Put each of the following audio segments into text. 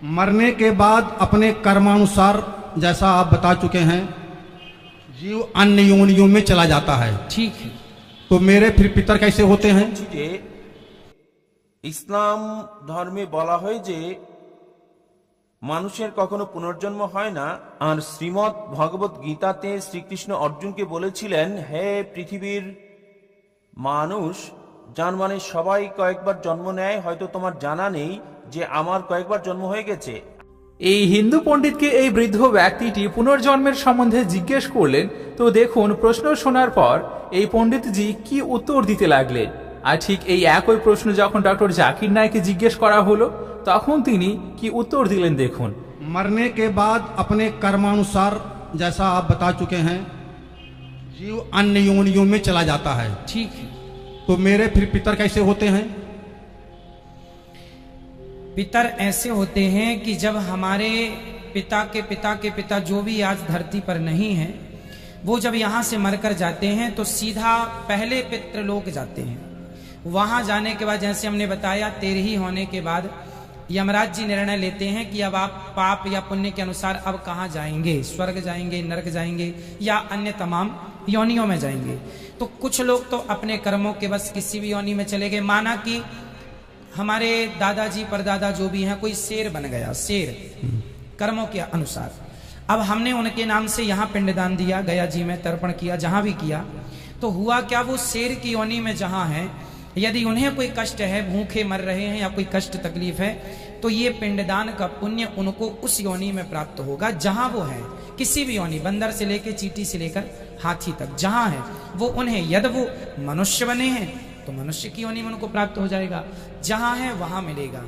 मरने के बाद अपने कर्मानुसार, जैसा आप बता चुके हैं, जीव अन्य योनियों में चला जाता है। ठीक है। तो मेरे फिर पितर कैसे होते हैं? যে ইসলাম ধর্মে বলা হয় যে মানুষের কখনো পুনর্জন্ম হয় না। আর শ্রীমদ্ ভগবত গীতাতে শ্রীকৃষ্ণ অর্জুনকে বলেছিলেন, হে পৃথিবীর মানুষ, যার মানে সবাই কয়েকবার জন্ম নেয়, হয়তো তোমার জানা নেই যে আমার কয়েকবার জন্ম হয়ে গেছে। এই হিন্দু পণ্ডিতকে এই বৃদ্ধ ব্যক্তিটি পুনর্জন্মের সম্বন্ধে জিজ্ঞেস করলেন। তো দেখুন, প্রশ্ন শোনার পর এই পণ্ডিতজি কি উত্তর দিতে লাগলেন। আর ঠিক এই একই প্রশ্ন যখন ডক্টর জাকির নায়ককে জিজ্ঞেস করা হলো, তখন তিনি কি উত্তর দিলেন দেখুন। मरने के बाद अपने कर्मानुसार, जैसा आप बता चुके हैं, जीव अन्य योनियों में चला जाता है। ठीक है। तो मेरे फिर पितर कैसे होते हैं? पितर ऐसे होते हैं कि जब हमारे पिता के पिता के पिता जो भी आज धरती पर नहीं है, वो जब यहाँ से मरकर जाते हैं तो सीधा पहले पितृलोक जाते हैं। वहाँ जाने के बाद, जैसे हमने बताया, 13 होने के बाद यमराज जी निर्णय लेते हैं कि अब आप पाप या पुण्य के अनुसार अब कहाँ जाएंगे, स्वर्ग जाएंगे, नरक जाएंगे या अन्य तमाम योनियों में जाएंगे। तो कुछ लोग तो अपने कर्मों के बस किसी भी योनि में चले गए। माना कि हमारे दादाजी परदादा जो भी हैं, कोई शेर बन गया, शेर कर्मों के अनुसार। अब हमने उनके नाम से यहाँ पिंडदान दिया, गया जी में तर्पण किया, जहां भी किया, तो हुआ क्या, वो शेर की योनि में जहां है, यदि उन्हें कोई कष्ट है, भूखे मर रहे हैं या कोई कष्ट तकलीफ है, तो ये पिंडदान का पुण्य उनको उस योनि में प्राप्त होगा जहां वो है। किसी भी योनि, बंदर से लेकर चींटी से लेकर हाथी तक जहां है वो उन्हें, यदि वो मनुष्य बने हैं तो मनुष्य की योनि में उनको प्राप्त हो जाएगा, जहां है वहां मिलेगा।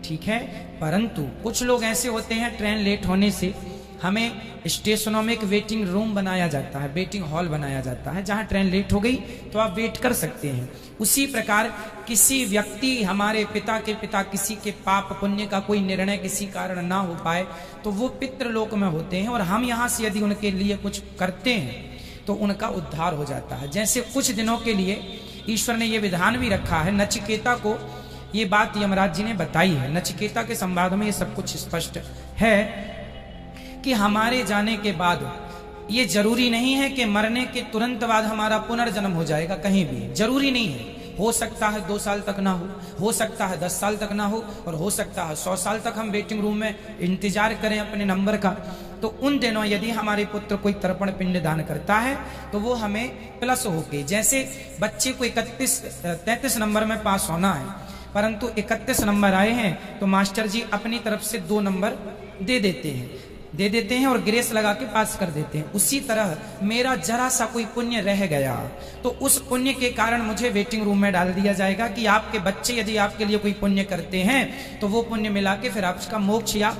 ठीक है। परंतु कुछ लोग ऐसे होते हैं, ट्रेन लेट होने से हमें स्टेशनों में एक वेटिंग रूम बनाया जाता है, वेटिंग हॉल बनाया जाता है, जहां ट्रेन लेट हो गई तो आप वेट कर सकते हैं। उसी प्रकार किसी व्यक्ति, हमारे पिता के पिता, किसी के पाप पुण्य का कोई निर्णय किसी कारण ना हो पाए तो वो पितृलोक में होते हैं, और हम यहाँ से यदि उनके लिए कुछ करते हैं तो उनका उद्धार हो जाता है। जैसे कुछ दिनों के लिए ईश्वर ने यह विधान भी रखा है, नचिकेता को ये बात यमराज जी ने बताई है। नचिकेता के संवाद में ये सब कुछ स्पष्ट है कि हमारे जाने के बाद ये जरूरी नहीं है कि मरने के तुरंत बाद हमारा पुनर्जन्म हो जाएगा, कहीं भी जरूरी नहीं है। हो सकता है 2 साल तक ना हो सकता है 10 साल तक ना हो, और हो सकता है 100 साल तक हम वेटिंग रूम में इंतजार करें अपने नंबर का। तो उन दिनों यदि हमारे पुत्र कोई तर्पण पिंड दान करता है तो वो हमें प्लस होके, जैसे बच्चे को 33 नंबर में पास होना है, परंतु 31 नंबर आए हैं तो मास्टर जी अपनी तरफ से 2 नंबर दे देते हैं और ग्रेस लगा के पास कर देते हैं। उसी तरह मेरा जरा सा कोई पुण्य रह गया तो उस पुण्य के कारण मुझे वेटिंग रूम में डाल दिया जाएगा कि आपके बच्चे यदि आपके लिए कोई पुण्य करते हैं तो वो पुण्य मिला के फिर आपका मोक्ष या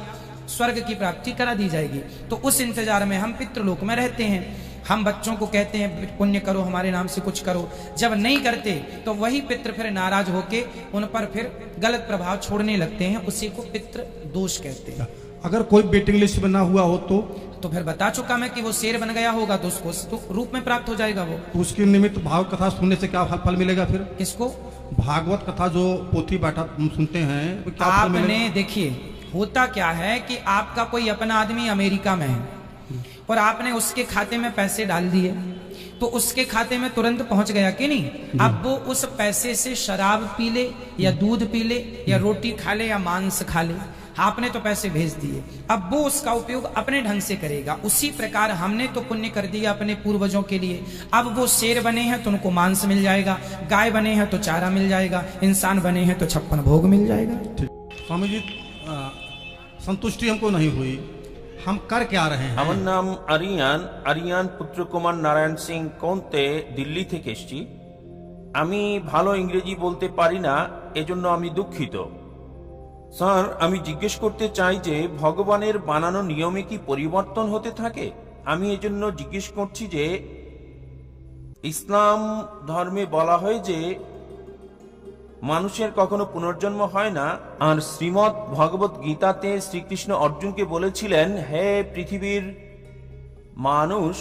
स्वर्ग की प्राप्ति करा दी जाएगी। तो उस इंतजार में हम पितृलोक में रहते हैं। हम बच्चों को कहते हैं पुण्य करो, हमारे नाम से कुछ करो। जब नहीं करते तो वही पितृ फिर नाराज होके उन पर फिर गलत प्रभाव छोड़ने लगते हैं, उसी को पितृ दोष कहते हैं। अगर कोई वेटिंग लिस्ट बना हुआ हो तो फिर बता चुका मैं कि वो शेर बन गया होगा तो उसको तो रूप में प्राप्त हो जाएगा वो। तो उसके निमित्त भाव कथा सुनने से क्या फल मिलेगा? फिर किसको? भागवत कथा जो पोथी बैठा सुनते हैं, क्या आपने देखिए, होता क्या है कि आपका कोई अपना आदमी अमेरिका में है और आपने उसके खाते में पैसे डाल दिए तो उसके खाते में तुरंत पहुंच गया कि नहीं? अब वो उस पैसे से शराब पी ले या दूध पी ले या रोटी खा ले या मांस खा ले, आपने तो पैसे भेज दिए, अब वो उसका उपयोग अपने ढंग से करेगा। उसी प्रकार हमने तो पुण्य कर दिया अपने पूर्वजों के लिए, अब वो शेर बने हैं तो उनको मांस मिल जाएगा, गाय बने हैं तो चारा मिल जाएगा, इंसान बने हैं तो 56 भोग मिल जाएगा। स्वामी जी, संतुष्टि हमको नहीं हुई, हम कर क्या रहे हैं? আমার নাম আরিয়ান পুত্র কুমার নারায়ণ সিং কোন্তে, দিল্লি থেকে এসেছি। আমি ভালো ইংরেজি বলতে পারি না, এজন্য আমি দুঃখিত। স্যার, আমি জিজ্ঞেস করতে চাই যে ভগবানের বানানো নিয়মে কি পরিবর্তন হতে থাকে? আমি এজন্য জিজ্ঞেস করছি যে ইসলাম ধর্মে বলা হয় যে মানুষের কখনো পুনর্জন্ম হয় না। আর শ্রীমদ্ ভগবত গীতাতে শ্রীকৃষ্ণ অর্জুনকে বলেছিলেন, হে পৃথিবীর মানুষ,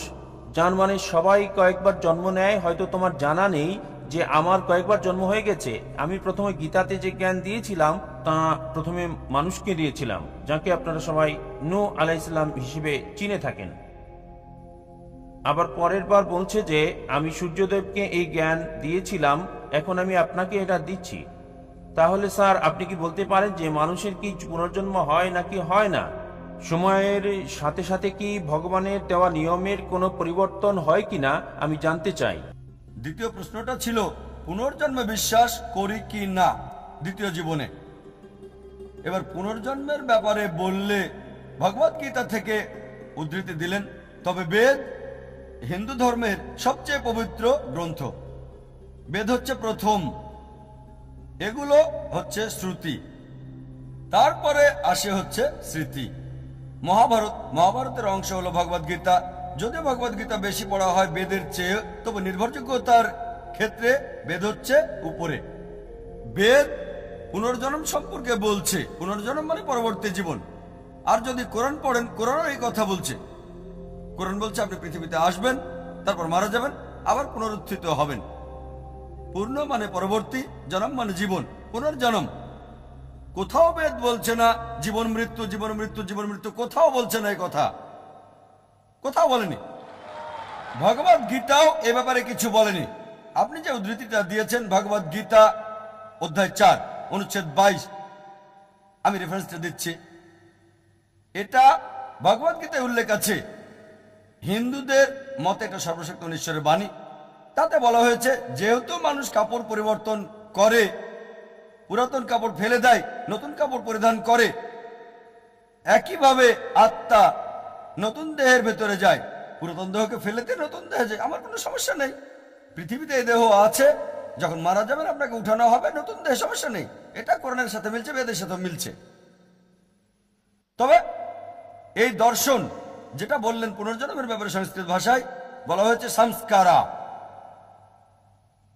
যার মানে সবাই কয়েকবার জন্ম নেয়, হয়তো তোমার জানা নেই যে আমার কয়েকবার জন্ম হয়ে গেছে। আমি প্রথমে গীতাতে যে জ্ঞান দিয়েছিলাম তা প্রথমে মানুষকে দিয়েছিলাম, যাকে আপনারা সবাই নূহ আলাইহিস সালাম হিসেবে চিনে থাকেন। আবার পরের বার বলছে যে আমি সূর্যদেবকে এই জ্ঞান দিয়েছিলাম, এখন আমি আপনাকে এটা দিচ্ছি। তাহলে স্যার আপনি কি বলতে পারেন যে মানুষের কি পুনর্জন্ম হয় নাকি হয় না? সময়ের সাথে সাথে কি ভগবানের দেওয়া নিয়মের কোনো পরিবর্তন হয় কিনা আমি জানতে চাই। দ্বিতীয় প্রশ্নটা ছিল পুনর্জন্মে বিশ্বাস করি কি না দ্বিতীয় জীবনে। এবার পুনর্জন্মের ব্যাপারে বললে ভগবদ গীতা থেকে উদ্ধৃতি দিলেন, তবে বেদ হিন্দু ধর্মের সবচেয়ে পবিত্র গ্রন্থ। বেদ হচ্ছে প্রথম, এগুলো হচ্ছে শ্রুতি, তারপরে আসে হচ্ছে স্মৃতি। মহাভারতের অংশ হলো ভগবদ গীতা। যদিও ভগবদ গীতা বেশি পড়া হয় বেদের চেয়ে, তবে নির্ভরযোগ্যতার ক্ষেত্রে বেদ হচ্ছে উপরে। বেদ পুনর্জন্ম সম্পর্কে বলছে, পুনর্জন্ম মানে পরবর্তী জীবন। আর যদি কোরআন পড়েন, কোরআনও এই কথা বলছে। কোরআন বলছে আপনি পৃথিবীতে আসবেন, তারপর মারা যাবেন, আবার পুনরুত্থিত হবেন। পূর্ণ মানে পরবর্তী, জন্ম মানে জীবন, পুনর্জন্ম। কোথাও বেদ বলছে না জীবন মৃত্যু জীবন মৃত্যু জীবন মৃত্যু, কোথাও বলছে না এই কথা, কোথাও বলেনি। ভগবদ গীতাও এ ব্যাপারে কিছু বলেনি। আপনি যে উদ্ধৃতিটা দিয়েছেন ভগবদ গীতা অধ্যায় 4 অনুচ্ছেদ 22, আমি রেফারেন্সটা দিচ্ছি। এটা ভগবদ গীতায় উল্লেখ আছে। হিন্দুদের মতে এটা সর্বশক্ত ঈশ্বরের বাণী। তাতে বলা হয়েছে যেহেতু মানুষ কাপড় পরিবর্তন করে, পুরাতন কাপড় ফেলে দেয়, নতুন কাপড় পরিধান করে, একইভাবে আত্মা নতুন দেহের ভেতরে যায়। পুরাতন দেহকে ফেলেতে নতুন দেহে যায়, আমার কোনো সমস্যা নেই। পৃথিবীতে এই দেহ আছে, যখন মারা যাবেন আপনাকে উঠানো হবে নতুন দেহে, সমস্যা নেই। এটা কোরআনের সাথে মিলছে, বেদের সাথে মিলছে। তবে এই দর্শন যেটা বললেন পুনর্জন্মের ব্যাপারে সংস্কৃত ভাষায় বলা হয়েছে সংস্কারা,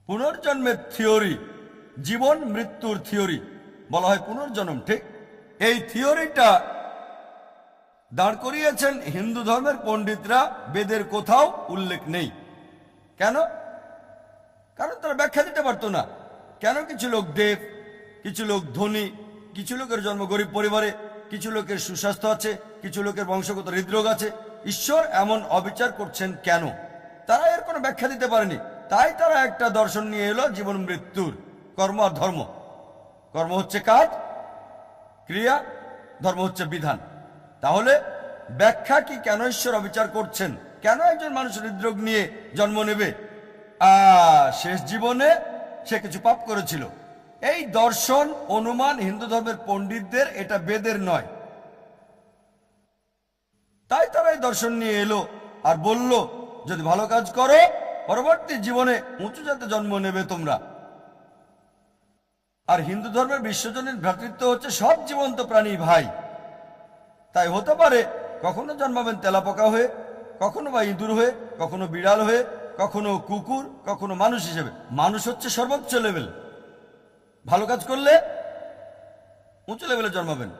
পুনর্জন্মের থিওরি, জীবন মৃত্যুর থিওরি বলা হয় পুনর্জন্ম। ঠিক এই থিওরিটা দাঁড় করিয়েছেন হিন্দু ধর্মের পণ্ডিতরা, বেদের কোথাও উল্লেখ নেই। কেন? কারণ তারা ব্যাখ্যা দিতে পারতো না। কেন কিছু লোক দেব, কিছু লোক ধনী, কিছু লোকের জন্ম গরিব পরিবারে, কিছু লোকের সুস্বাস্থ্য আছে, কিছু লোকের বংশগত হৃদরোগ আছে, ঈশ্বর এমন অবিচার করছেন কেন? তারা এর কোনো ব্যাখ্যা দিতে পারেনি। তাই তারা একটা দর্শন নিয়ে এলো জীবন মৃত্যুর, কর্ম আর ধর্ম। কর্ম হচ্ছে কাজ, ক্রিয়া, ধর্ম হচ্ছে বিধান। তাহলে ব্যাখ্যা কি কেন ঈশ্বর অবিচার করছেন? কেন একজন মানুষ হৃদরোগ নিয়ে জন্ম নেবে? শেষ জীবনে সে কিছু পাপ করেছিল। এই দর্শন অনুমান হিন্দু ধর্মের পণ্ডিতদের, এটা বেদের নয়। তাই তারা এই দর্শন নিয়ে এলো আর বলল যদি ভালো কাজ করো পরবর্তী জীবনে উঁচু জাতে জন্ম নেবে তোমরা। আর হিন্দু ধর্মের বিশ্বজনীন ভ্রাতৃত্ব হচ্ছে সব জীবন্ত প্রাণী ভাই। তাই হতে পারে কখনো জন্মাবেন তেলাপোকা হয়ে, কখনো বা ইঁদুর হয়ে, কখনো বিড়াল হয়ে, কখনো কুকুর, কখনো মানুষ হিসেবে। মানুষ হচ্ছে সর্বোচ্চ লেভেল। ভালো কাজ করলে উঁচু লেভেলে জন্মাবেন,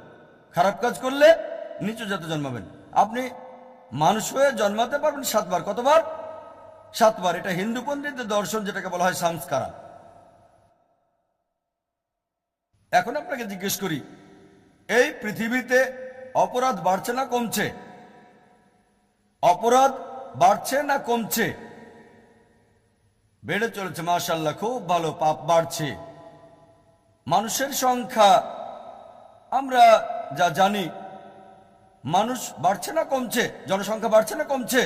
খারাপ কাজ করলে নিচু জাতে জন্মাবেন। আপনি মানুষ হয়ে জন্মাতে পারবেন 7 বার। কতবার? 7 বার। এটা হিন্দু পণ্ডিতদের দর্শন, যেটাকে বলা হয় সংস্কারা। এখন আপনাকে জিজ্ঞেস করি, এই পৃথিবীতে অপরাধ বাড়ছে না কমছে? অপরাধ বাড়ছে না কমছে? বেড়ে চলেছে, মাশাআল্লাহ, খুব ভালো। পাপ বাড়ছে। মানুষের সংখ্যা আমরা যা জানি, মানুষ বাড়ছে না কমছে? জনসংখ্যা বাড়ছে না কমছে?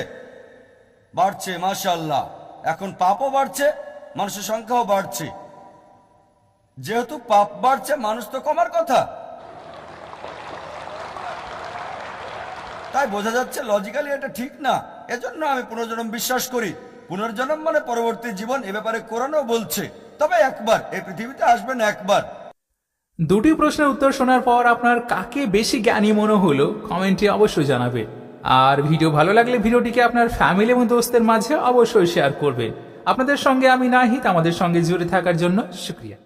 বাড়ছে, মাশাআল্লাহ। এখন পাপও বাড়ছে, মানুষের সংখ্যাও বাড়ছে। যেহেতু পাপ বাড়ছে, মানুষ তো কমার কথা। তাই বোঝা যাচ্ছে লজিক্যালি এটা ঠিক না। এজন্য আমি পুনর্জন্ম বিশ্বাস করি। পুনর্জন্ম মানে পরবর্তী জীবন, এ ব্যাপারে কোরআনও বলছে। তবে একবার এই পৃথিবীতে আসবেন, একবার। দুটি প্রশ্নের উত্তর শোনার পর আপনার কাকে বেশি জ্ঞানী মনে হলো কমেন্টে অবশ্যই জানাবেন। আর ভিডিও ভালো লাগলে ভিডিওটিকে আপনার ফ্যামিলি এবং দোস্তের মাঝে অবশ্যই শেয়ার করবেন। আপনাদের সঙ্গে আমি নাহিদ, আমাদের সঙ্গে জুড়ে থাকার জন্য শুকরিয়া।